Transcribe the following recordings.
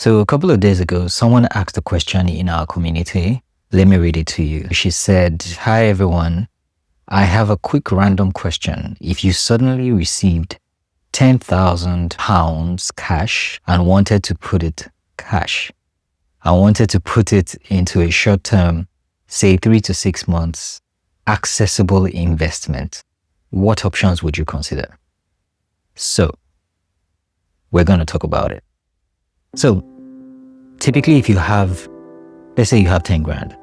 So a couple of days ago, someone asked a question in our community. Let me read it to you. She said, "Hi everyone. I have a quick random question. If you suddenly received £10,000 cash and wanted to put it into a short-term, say 3 to 6 months, accessible investment, what options would you consider?" So we're going to talk about it. So typically, if you have, let's say you have 10 grand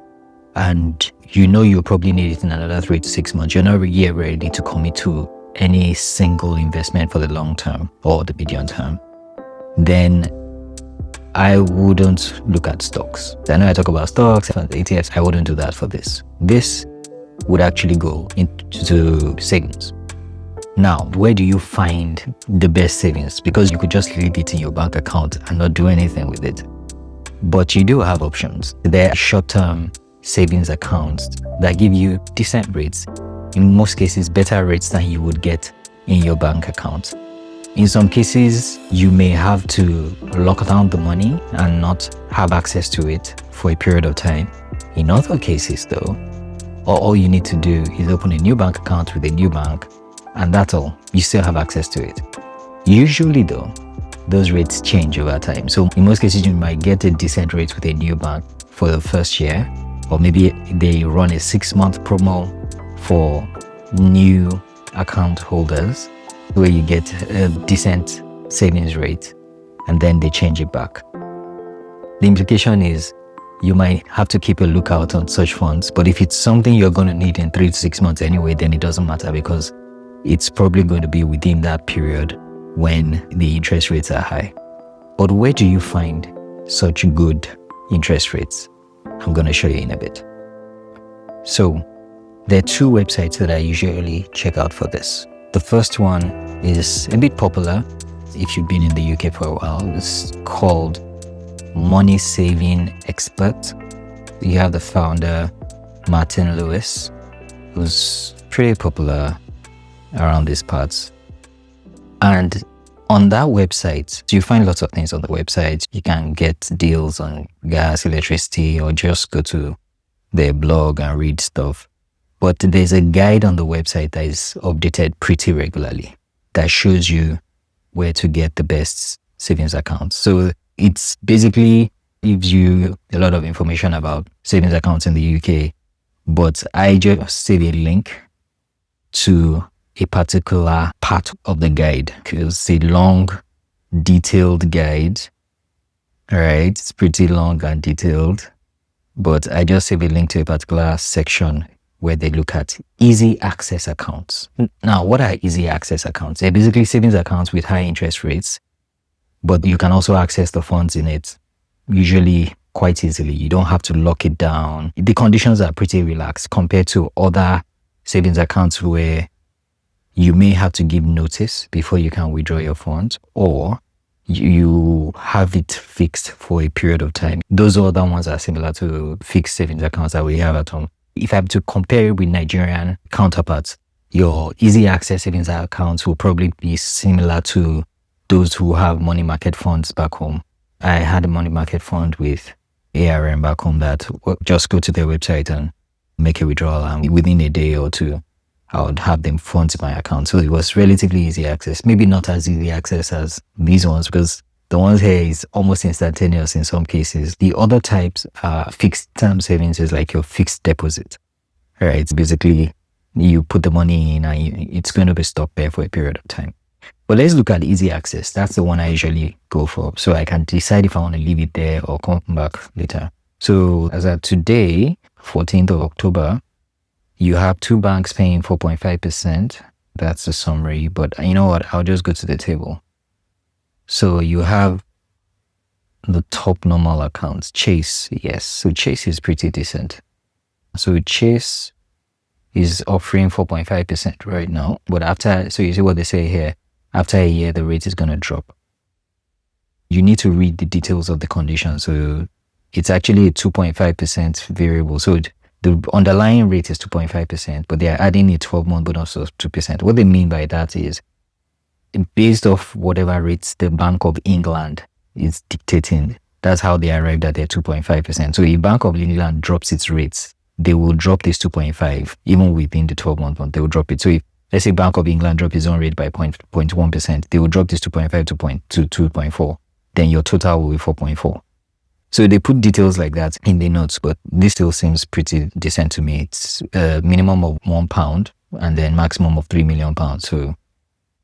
and you probably need it in another 3 to 6 months, you're not yet ready to commit to any single investment for the long term or the medium term, then I wouldn't look at stocks. I know I talk about stocks and ETFs. I wouldn't do that for this. This would actually go into savings. Now, where do you find the best savings? Because you could just leave it in your bank account and not do anything with it. But you do have options. There are short-term savings accounts that give you decent rates. In most cases, better rates than you would get in your bank account. In some cases, you may have to lock down the money and not have access to it for a period of time. In other cases though, all you need to do is open a new bank account with a new bank, and that's all. You still have access to it. Usually though, those rates change over time. So in most cases, you might get a decent rate with a new bank for the first year, or maybe they run a 6-month promo for new account holders where you get a decent savings rate, and then they change it back. The implication is you might have to keep a lookout on such funds, but if it's something you're going to need in 3 to 6 months anyway, then it doesn't matter because it's probably going to be within that period when the interest rates are high. But where do you find such good interest rates? I'm going to show you in a bit. So there are 2 websites that I usually check out for this. The first one is a bit popular if you've been in the UK for a while. It's called Money Saving Expert. You have the founder, Martin Lewis, who's pretty popular around these parts. And on that website, you find lots of things on the website. You can get deals on gas, electricity, or just go to their blog and read stuff. But there's a guide on the website that is updated pretty regularly that shows you where to get the best savings accounts. So it's basically gives you a lot of information about savings accounts in the UK, but I just save a link to a particular part of the guide because it's a long, detailed guide. All right, it's pretty long and detailed, but I just save a link to a particular section where they look at easy access accounts. Now, what are easy access accounts? They're basically savings accounts with high interest rates, but you can also access the funds in it usually quite easily. You don't have to lock it down. The conditions are pretty relaxed compared to other savings accounts where you may have to give notice before you can withdraw your funds, or you have it fixed for a period of time. Those other ones are similar to fixed savings accounts that we have at home. If I have to compare it with Nigerian counterparts, your easy access savings accounts will probably be similar to those who have money market funds back home. I had a money market fund with ARM back home that just go to their website and make a withdrawal, and within a day or two, I would have them funds in my account. So it was relatively easy access. Maybe not as easy access as these ones because the ones here is almost instantaneous in some cases. The other types are fixed term savings, is like your fixed deposit. All right, it's basically you put the money in and it's going to be stopped there for a period of time. But let's look at easy access. That's the one I usually go for. So I can decide if I want to leave it there or come back later. So as of today, 14th of October, you have 2 banks paying 4.5%. That's the summary. But you know what? I'll just go to the table. So you have the top normal accounts. Chase, yes. So Chase is pretty decent. So Chase is offering 4.5% right now. But after, so you see what they say here, after a year, the rate is going to drop. You need to read the details of the condition. So it's actually a 2.5% variable. So the underlying rate is 2.5%, but they are adding a 12-month bonus of 2%. What they mean by that is based off whatever rates the Bank of England is dictating, That's how they arrived at their 2.5%. So if Bank of England drops its rates, they will drop this 2.5, even within the 12-month one, they will drop it. So if, let's say Bank of England drop its own rate by 0.1%, they will drop this 2.5 to 2.4. Then your total will be 4.4. So they put details like that in the notes, but this still seems pretty decent to me. It's a minimum of £1 and then maximum of £3 million. So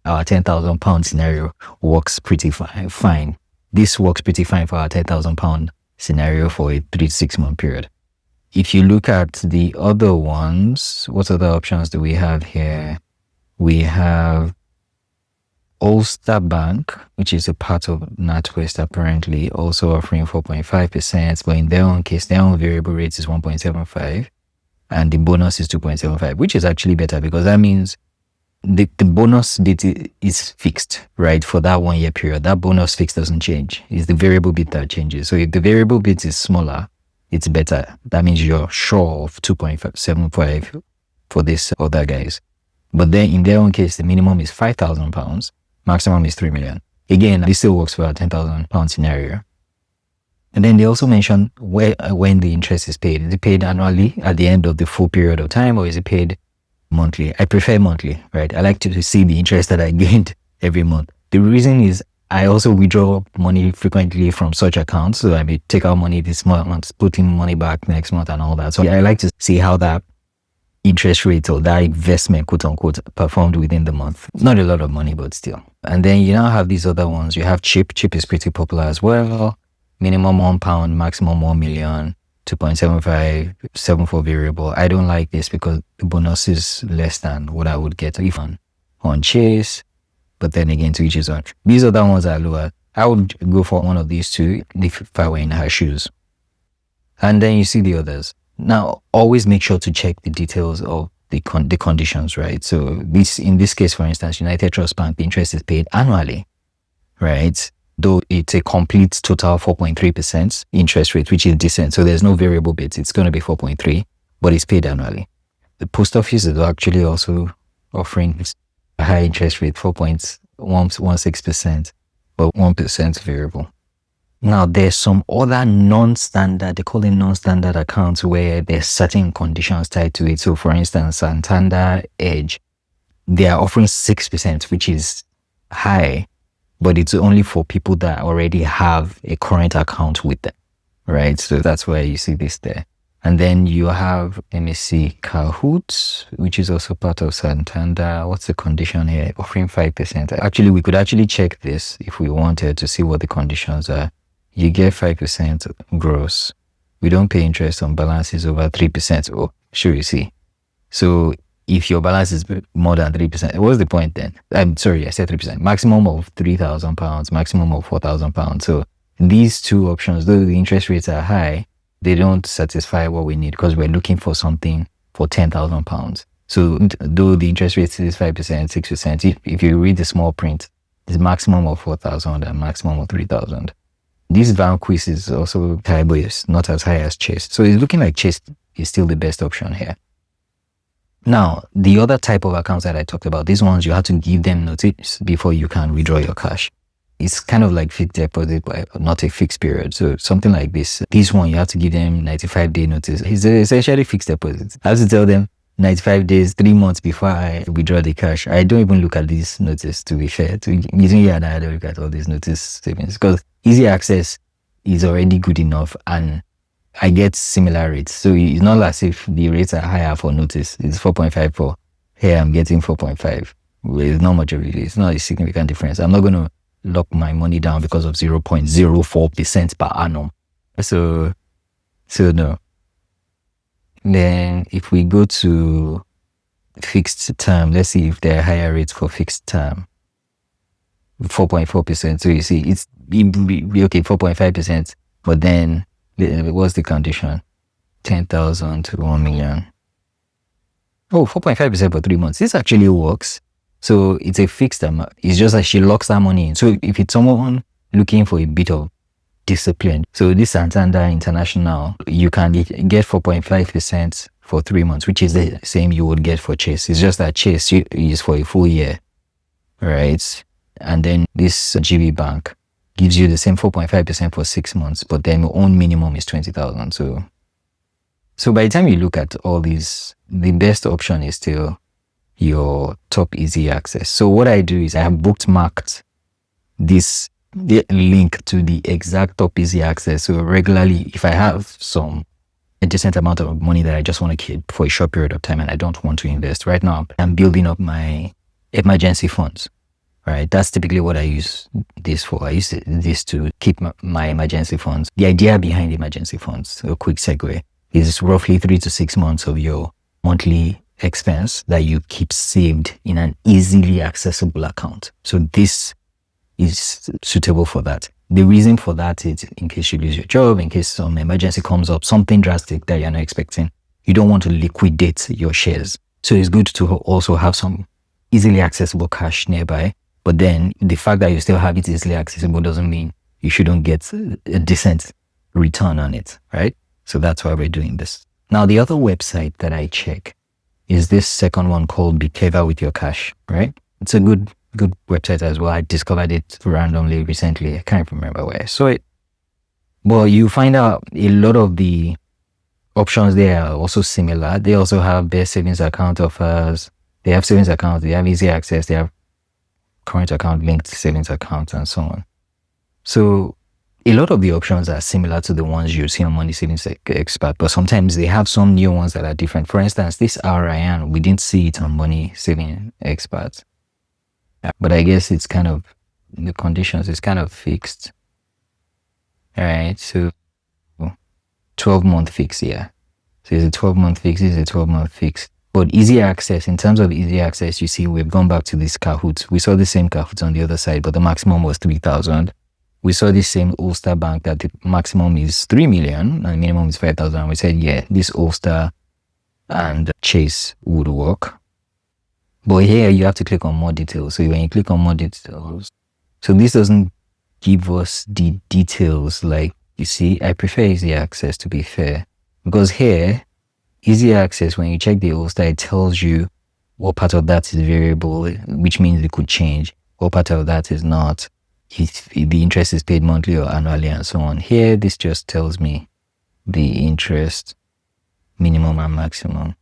our £10,000 scenario works pretty fine. This works pretty fine for our £10,000 scenario for a 3 to 6 month period. If you look at the other ones, what other options do we have here? We have Ulster Bank, which is a part of NatWest apparently, also offering 4.5%, but in their own case, their own variable rate is 1.75 and the bonus is 2.75, which is actually better because that means the bonus bit is fixed, right? For that 1 year period, that bonus fix doesn't change. It's the variable bit that changes. So if the variable bit is smaller, it's better. That means you're sure of 2.75 for this other guys. But then in their own case, the minimum is £5,000, maximum is 3 million. Again, this still works for a £10,000 scenario. And then they also mention when the interest is paid. Is it paid annually at the end of the full period of time, or is it paid monthly? I prefer monthly, right? I like to see the interest that I gained every month. The reason is I also withdraw money frequently from such accounts. So I may take out money this month, put in money back next month and all that. So I like to see how that interest rate or that investment, quote unquote, performed within the month. Not a lot of money, but still. And then you now have these other ones. You have CHIP. CHIP is pretty popular as well. Minimum £1, maximum 1 million, 2.75, 7 for variable. I don't like this because the bonus is less than what I would get if on Chase. But then again, to each his own. These other ones are lower. I would go for one of these two if I were in her shoes. And then you see the others. Now, always make sure to check the details of the conditions, right? So in this case, for instance, United Trust Bank, the interest is paid annually, right? Though it's a complete total 4.3% interest rate, which is decent. So there's no variable bits. It's going to be 4.3, but it's paid annually. The post office is actually also offering a high interest rate, 4.16%, but 1% variable. Now, there's some other non-standard, they call it non-standard accounts where there's certain conditions tied to it. So for instance, Santander Edge, they are offering 6%, which is high, but it's only for people that already have a current account with them, right? So that's why you see this there. And then you have, let me see, Kahoot, which is also part of Santander. What's the condition here? Offering 5%. Actually, we could actually check this if we wanted to see what the conditions are. You get 5% gross. We don't pay interest on balances over 3%. Oh, sure, you see. So if your balance is more than 3%, what's the point then? I'm sorry, I said 3%. Maximum of £3,000, maximum of £4,000. So these two options, though the interest rates are high, they don't satisfy what we need because we're looking for something for £10,000. So though the interest rate is 5%, 6%, if you read the small print, it's maximum of 4,000 and maximum of 3,000. This Vanquish is also high, but it's not as high as Chase. So it's looking like Chase is still the best option here. Now, the other type of accounts that I talked about, these ones, you have to give them notice before you can withdraw your cash. It's kind of like fixed deposit, but not a fixed period. So something like this. This one, you have to give them 95-day notice. It's essentially fixed deposit. I have to tell them 95 days, 3 months before I withdraw the cash. I don't even look at this notice, to be fair. Between you and I don't look at all these notice statements because easy access is already good enough and I get similar rates. So it's not as if the rates are higher for notice. It's 4.5 for here. I'm getting 4.5. It's not much of it. It's not a significant difference. I'm not going to lock my money down because of 0.04% per annum. So no. Then if we go to fixed term, let's see if there are higher rates for fixed term. 4.4%. So you see, it's okay, 4.5%. But then what's the condition? 10,000 to 1 million. Oh, 4.5% for 3 months. This actually works. So it's a fixed amount. It's just that she locks that money in. So if it's someone looking for a bit of discipline, so this Santander International, you can get 4.5% for 3 months, which is the same you would get for Chase. It's just that Chase is for a full year, right? And then this GB Bank, gives you the same 4.5% for 6 months, but then your own minimum is 20,000. So by the time you look at all these, the best option is still your top easy access. So what I do is I have bookmarked the link to the exact top easy access. So regularly, if I have a decent amount of money that I just want to keep for a short period of time and I don't want to invest right now, I'm building up my emergency funds. Right, that's typically what I use this for. I use this to keep my emergency funds. The idea behind emergency funds, a quick segue, is roughly 3 to 6 months of your monthly expense that you keep saved in an easily accessible account. So this is suitable for that. The reason for that is in case you lose your job, in case some emergency comes up, something drastic that you're not expecting, you don't want to liquidate your shares. So it's good to also have some easily accessible cash nearby. But then the fact that you still have it easily accessible doesn't mean you shouldn't get a decent return on it, right? So that's why we're doing this. Now, the other website that I check is this second one called Be Clever With Your Cash, right? It's a good website as well. I discovered it randomly recently. I can't remember where I saw it. Well, you find out a lot of the options there are also similar. They also have best savings account offers. They have savings accounts. They have easy access. They have current account linked savings accounts and so on. So a lot of the options are similar to the ones you see on Money Savings Expert, but sometimes they have some new ones that are different. For instance, this RIN, we didn't see it on Money Saving Expert, but I guess it's kind of, the conditions is kind of fixed. All right, so 12-month fix, yeah. So it's a 12-month fix, it's a 12-month fix. But easy access, in terms of easy access, you see, we've gone back to this Kahoot. We saw the same Kahoot on the other side, but the maximum was 3,000. We saw this same Ulster Bank that the maximum is 3 million and minimum is 5,000. And we said, yeah, this Ulster and Chase would work. But here you have to click on more details. So when you click on more details, so this doesn't give us the details. Like, you see, I prefer easy access, to be fair, because here, easy access, when you check the Ulster, it tells you what part of that is variable, which means it could change. What part of that is not. If the interest is paid monthly or annually and so on. Here, this just tells me the interest minimum and maximum.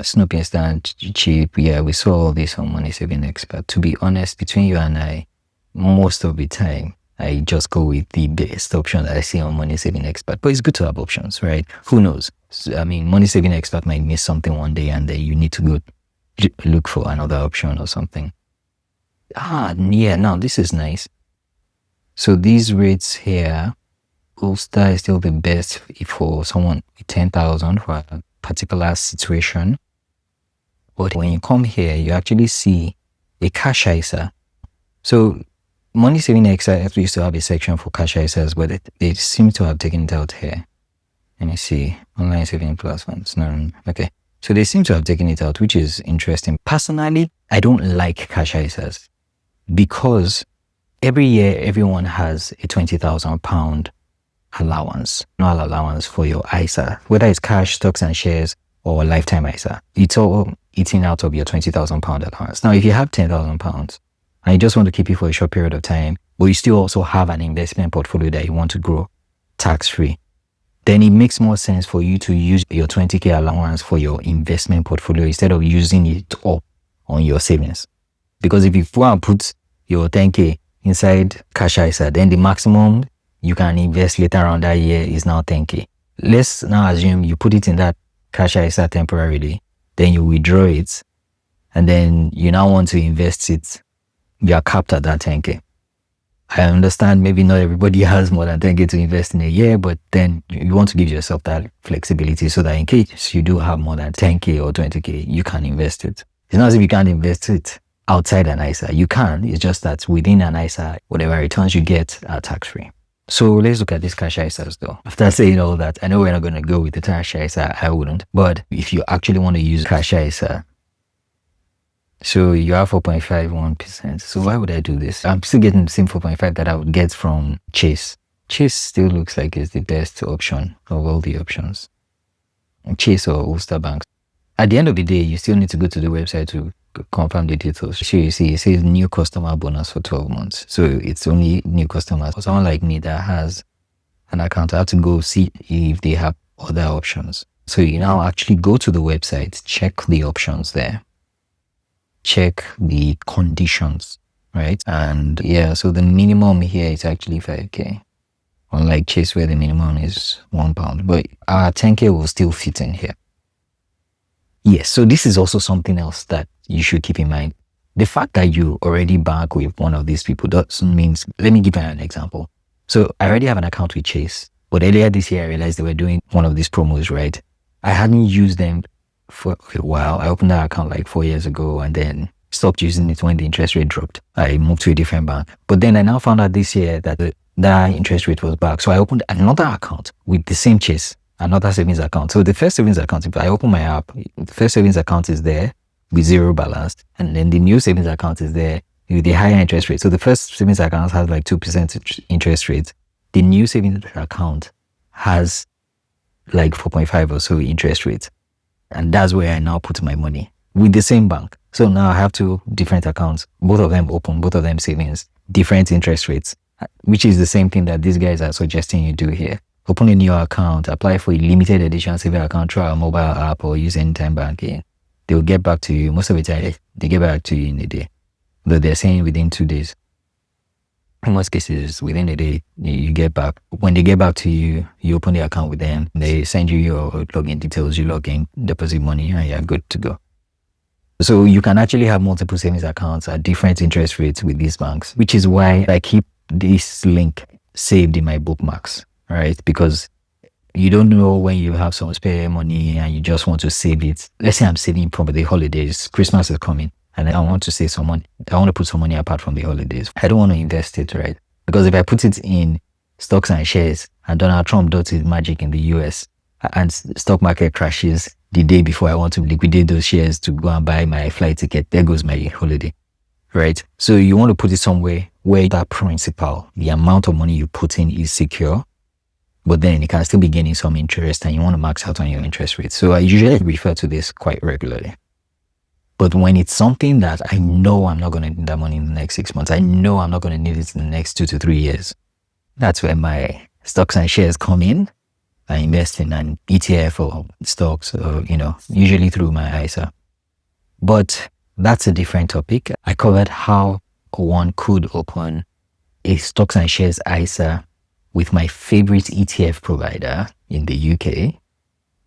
Snoopy instant, cheap. Yeah, we saw all this on Money Saving Expert. To be honest, between you and I, most of the time, I just go with the best option that I see on Money Saving Expert. But it's good to have options, right? Who knows? I mean, Money Saving Expert might miss something one day and then you need to go look for another option or something. Yeah, now this is nice. So these rates here, Ulster is still the best for someone with 10,000 for a particular situation. But when you come here, you actually see a cash ISA. So Money Saving Expert used to have a section for cash ISAs, but they seem to have taken it out here. Let me see. Online saving plus funds. No. Okay. So they seem to have taken it out, which is interesting. Personally, I don't like cash ISAs because every year everyone has a £20,000 allowance, annual allowance for your ISA, whether it's cash, stocks and shares, or lifetime ISA. It's all eating out of your £20,000 allowance. Now, if you have £10,000 and you just want to keep it for a short period of time, but you still also have an investment portfolio that you want to grow tax-free, then it makes more sense for you to use your 20K allowance for your investment portfolio instead of using it up on your savings. Because if you want to put your 10K inside cash ISA, then the maximum you can invest later on that year is now 10K. Let's now assume you put it in that cash ISA temporarily, then you withdraw it, and then you now want to invest it. You are capped at that 10K. I understand maybe not everybody has more than 10K to invest in a year, but then you want to give yourself that flexibility so that in case you do have more than 10K or 20K, you can invest it. It's not as if you can't invest it outside an ISA. You can, it's just that within an ISA, whatever returns you get are tax-free. So let's look at these cash ISAs though. After saying all that, I know we're not going to go with the cash ISA, I wouldn't. But if you actually want to use cash ISA, so you have 4.51%. So why would I do this? I'm still getting the same 4.5 that I would get from Chase. Chase still looks like it's the best option of all the options. Chase or Ulster Bank. At the end of the day, you still need to go to the website to confirm the details. So you see, it says new customer bonus for 12 months. So it's only new customers. For someone like me that has an account, I have to go see if they have other options. So you now actually go to the website, check the options there, check the conditions, right? And yeah, so the minimum here is actually 5K. Unlike Chase where the minimum is £1, but our 10K will still fit in here. Yes, so this is also something else that you should keep in mind. The fact that you already bank with one of these people doesn't mean, let me give you an example. So I already have an account with Chase, but earlier this year I realized they were doing one of these promos, right? I hadn't used them for a while. I opened that account like 4 years ago and then stopped using it when the interest rate dropped. I moved to a different bank. But then I now found out this year that that interest rate was back. So I opened another account with the same Chase, another savings account. So the first savings account, if I open my app, the first savings account is there with zero balance. And then the new savings account is there with the higher interest rate. So the first savings account has like 2% interest rate. The new savings account has like 4.5 or so interest rate. And that's where I now put my money with the same bank. So now I have two different accounts, both of them open, both of them savings, different interest rates, which is the same thing that these guys are suggesting you do here. Open a new account, apply for a limited edition savings account through our mobile app or use anytime banking. They will get back to you. Most of the time, they get back to you in a day. Though they're saying within 2 days. In most cases, within a day, you get back. When they get back to you, you open the account with them. They send you your login details. You log in, deposit money, and you're good to go. So you can actually have multiple savings accounts at different interest rates with these banks, which is why I keep this link saved in my bookmarks, right? Because you don't know when you have some spare money and you just want to save it. Let's say I'm saving for the holidays. Christmas is coming and I want to save some money. I want to put some money apart from the holidays. I don't want to invest it, right? Because if I put it in stocks and shares and Donald Trump does his magic in the US and stock market crashes the day before I want to liquidate those shares to go and buy my flight ticket, there goes my holiday, right? So you want to put it somewhere where that principal, the amount of money you put in is secure, but then it can still be gaining some interest and you want to max out on your interest rate. So I usually refer to this quite regularly. But when it's something that I know I'm not going to need that money in the next 6 months, I know I'm not going to need it in the next 2 to 3 years, that's where my stocks and shares come in. I invest in an ETF or stocks, or, usually through my ISA. But that's a different topic. I covered how one could open a stocks and shares ISA with my favorite ETF provider in the UK.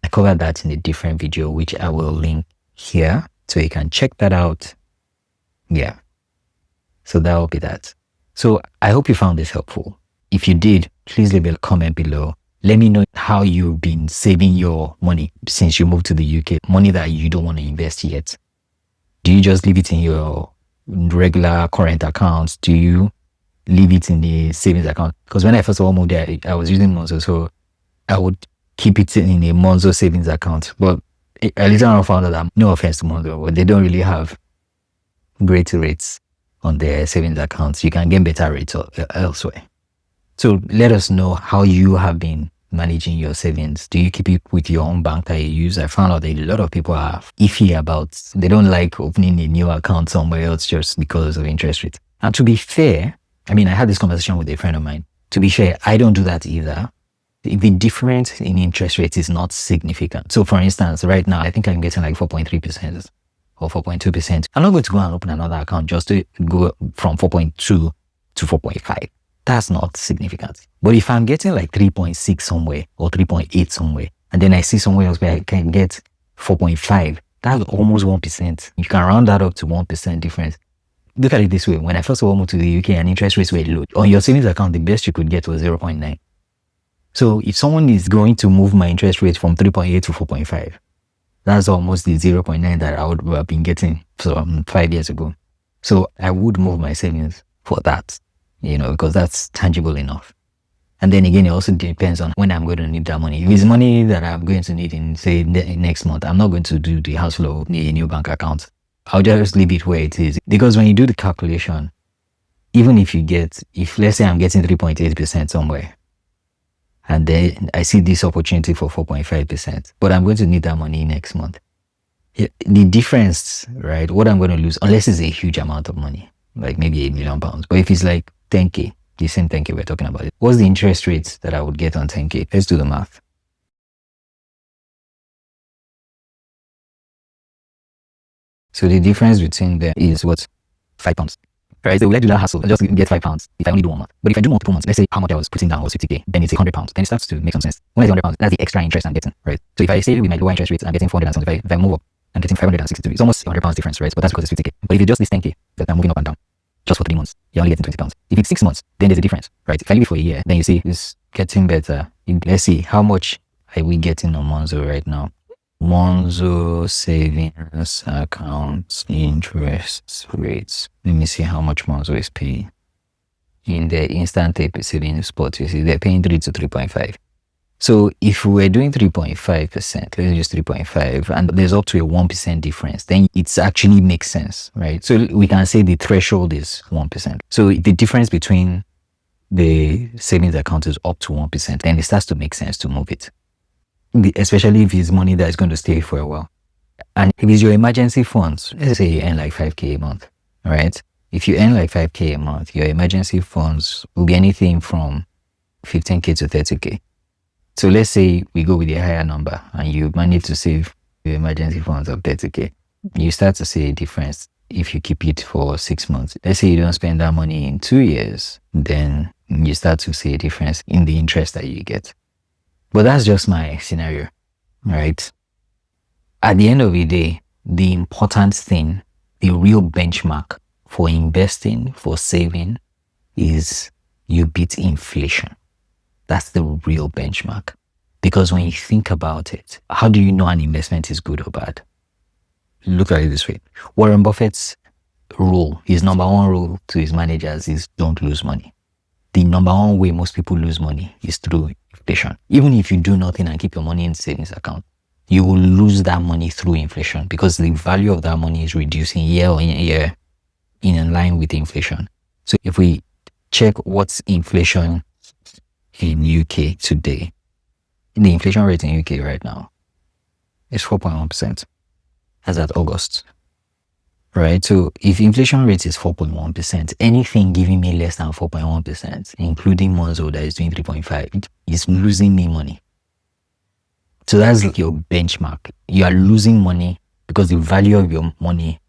I covered that in a different video, which I will link here. So you can check that out. Yeah. So that will be that. So I hope you found this helpful. If you did, please leave a comment below. Let me know how you've been saving your money since you moved to the UK, money that you don't want to invest yet. Do you just leave it in your regular current accounts? Do you leave it in the savings account? Because when I first of all moved there, I was using Monzo, so I would keep it in a Monzo savings account. But I later on found out that, no offense to Monzo, but they don't really have great rates on their savings accounts. You can get better rates elsewhere. So let us know how you have been managing your savings. Do you keep it with your own bank that you use? I found out that a lot of people are iffy about, they don't like opening a new account somewhere else just because of interest rates. And to be fair, I had this conversation with a friend of mine. To be fair, I don't do that either. If the difference in interest rates is not significant. So for instance, right now, I think I'm getting like 4.3% or 4.2%. I'm not going to go and open another account just to go from 4.2 to 4.5. That's not significant. But if I'm getting like 3.6 somewhere or 3.8 somewhere, and then I see somewhere else where I can get 4.5, that's almost 1%. You can round that up to 1% difference. Look at it this way. When I first of all moved to the UK and interest rates were low, on your savings account, the best you could get was 0.9. So if someone is going to move my interest rate from 3.8 to 4.5, that's almost the 0.9 that I would have been getting 5 years ago. So I would move my savings for that, because that's tangible enough. And then again, it also depends on when I'm going to need that money. If it's money that I'm going to need in, say, next month, I'm not going to do the house flow, need a new bank account. I'll just leave it where it is. Because when you do the calculation, even if let's say I'm getting 3.8% somewhere, and then I see this opportunity for 4.5%, but I'm going to need that money next month. The difference, right? What I'm going to lose, unless it's a huge amount of money, like maybe £1 million. But if it's like 10K, the same 10K we're talking about, what's the interest rate that I would get on 10K? Let's do the math. So the difference between them is what? £5. Right? So we like to do that hassle and just get £5 if I only do 1 month. But if I do multiple months, let's say how much I was putting down was 50K, then it's £100. Then it starts to make some sense. When it's £100, that's the extra interest I'm getting, right? So if I stay with my lower interest rates, I'm getting 475. If I move up, I'm getting 562. It's almost £100 difference, right? But that's because it's 50K. But if you just this 10K that I'm moving up and down, just for 3 months, you're only getting £20. If it's 6 months, then there's a difference, right? If I leave it for a year, then you see it's getting better. Let's see, how much are we getting on Monzo right now? Monzo savings accounts interest rates. Let me see how much Monzo is paying. In the instant savings spot, you see they're paying 3 to 3.5. So if we're doing 3.5%, let's use 3.5, and there's up to a 1% difference, then it actually makes sense, right? So we can say the threshold is 1%. So the difference between the savings account is up to 1%, then it starts to make sense to move it. Especially if it's money that is going to stay for a while. And if it's your emergency funds, let's say you earn like 5K a month, right? If you earn like 5K a month, your emergency funds will be anything from 15K to 30K. So let's say we go with a higher number and you manage to save your emergency funds of 30K. You start to see a difference if you keep it for 6 months. Let's say you don't spend that money in 2 years, then you start to see a difference in the interest that you get. But that's just my scenario, right? At the end of the day, the important thing, the real benchmark for investing, for saving, is you beat inflation. That's the real benchmark. Because when you think about it, how do you know an investment is good or bad? Look at it this way. Warren Buffett's rule, his number one rule to his managers is don't lose money. The number one way most people lose money is through inflation. Even if you do nothing and keep your money in the savings account, you will lose that money through inflation because the value of that money is reducing year on year in line with inflation. So if we check what's inflation in UK today, the inflation rate in UK right now is 4.1%. As at August. Right? So if inflation rate is 4.1%, anything giving me less than 4.1%, including Monzo that is doing 3.5, is losing me money. So that's like your benchmark. You are losing money because the value of your money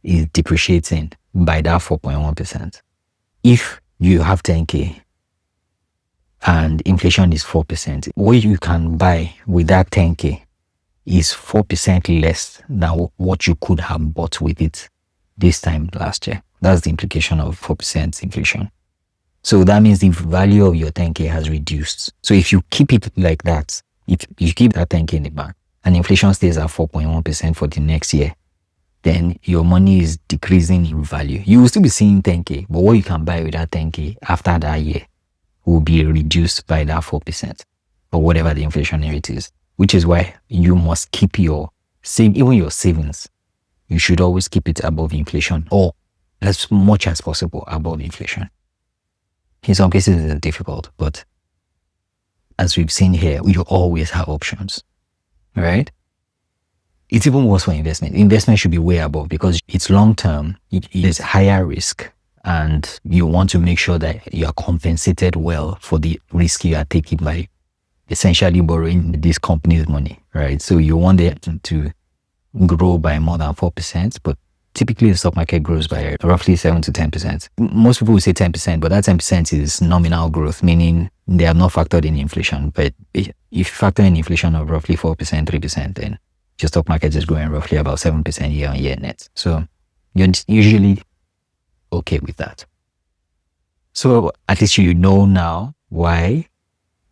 is depreciating by that 4.1%. If you have 10K and inflation is 4%, what you can buy with that 10K is 4% less than what you could have bought with it this time last year. That's the implication of 4% inflation. So that means the value of your 10K has reduced. So if you keep it like that, if you keep that 10K in the bank and inflation stays at 4.1% for the next year, then your money is decreasing in value. You will still be seeing 10K, but what you can buy with that 10K after that year will be reduced by that 4% or whatever the inflation rate is. Which is why you must keep even your savings. You should always keep it above inflation or as much as possible above inflation. In some cases it's difficult, but as we've seen here, you always have options, right? It's even worse for investment. Investment should be way above because it's long-term, it is higher risk, and you want to make sure that you are compensated well for the risk you are taking by essentially borrowing this company's money, right? So you want it to grow by more than 4%, but typically the stock market grows by roughly 7 to 10%. Most people will say 10%, but that 10% is nominal growth, meaning they have not factored in inflation. But if you factor in inflation of roughly 4%, 3%, then your stock market is growing roughly about 7% year on year net. So you're usually okay with that. So at least you know now why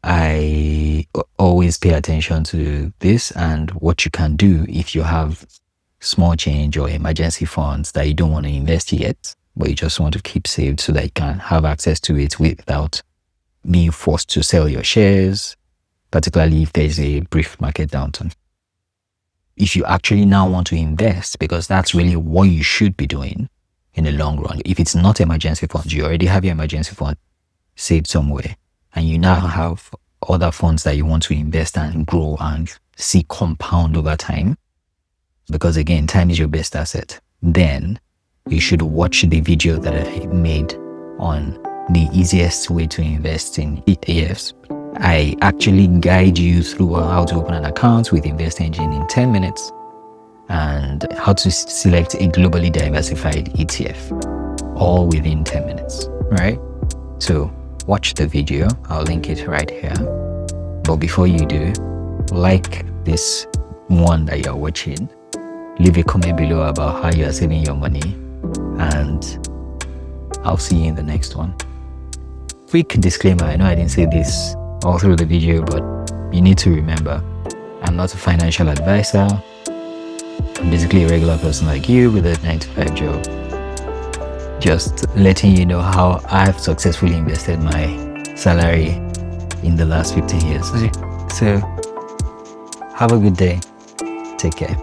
I always pay attention to this and what you can do if you have small change or emergency funds that you don't want to invest yet, but you just want to keep saved so that you can have access to it without being forced to sell your shares, particularly if there's a brief market downturn. If you actually now want to invest, because that's really what you should be doing in the long run. If it's not emergency funds, you already have your emergency fund saved somewhere, and you now have other funds that you want to invest and grow and see compound over time, because again, time is your best asset, then you should watch the video that I made on the easiest way to invest in ETFs. I actually guide you through how to open an account with Invest Engine in 10 minutes and how to select a globally diversified ETF, all within 10 minutes, right? So watch the video. I'll link it right here. But before you do, like this one that you're watching, leave a comment below about how you are saving your money, and I'll see you in the next one. Quick disclaimer, I know I didn't say this all through the video, but you need to remember, I'm not a financial advisor. I'm basically a regular person like you with a 9-to-5 job. Just letting you know how I've successfully invested my salary in the last 15 years. So have a good day. Take care.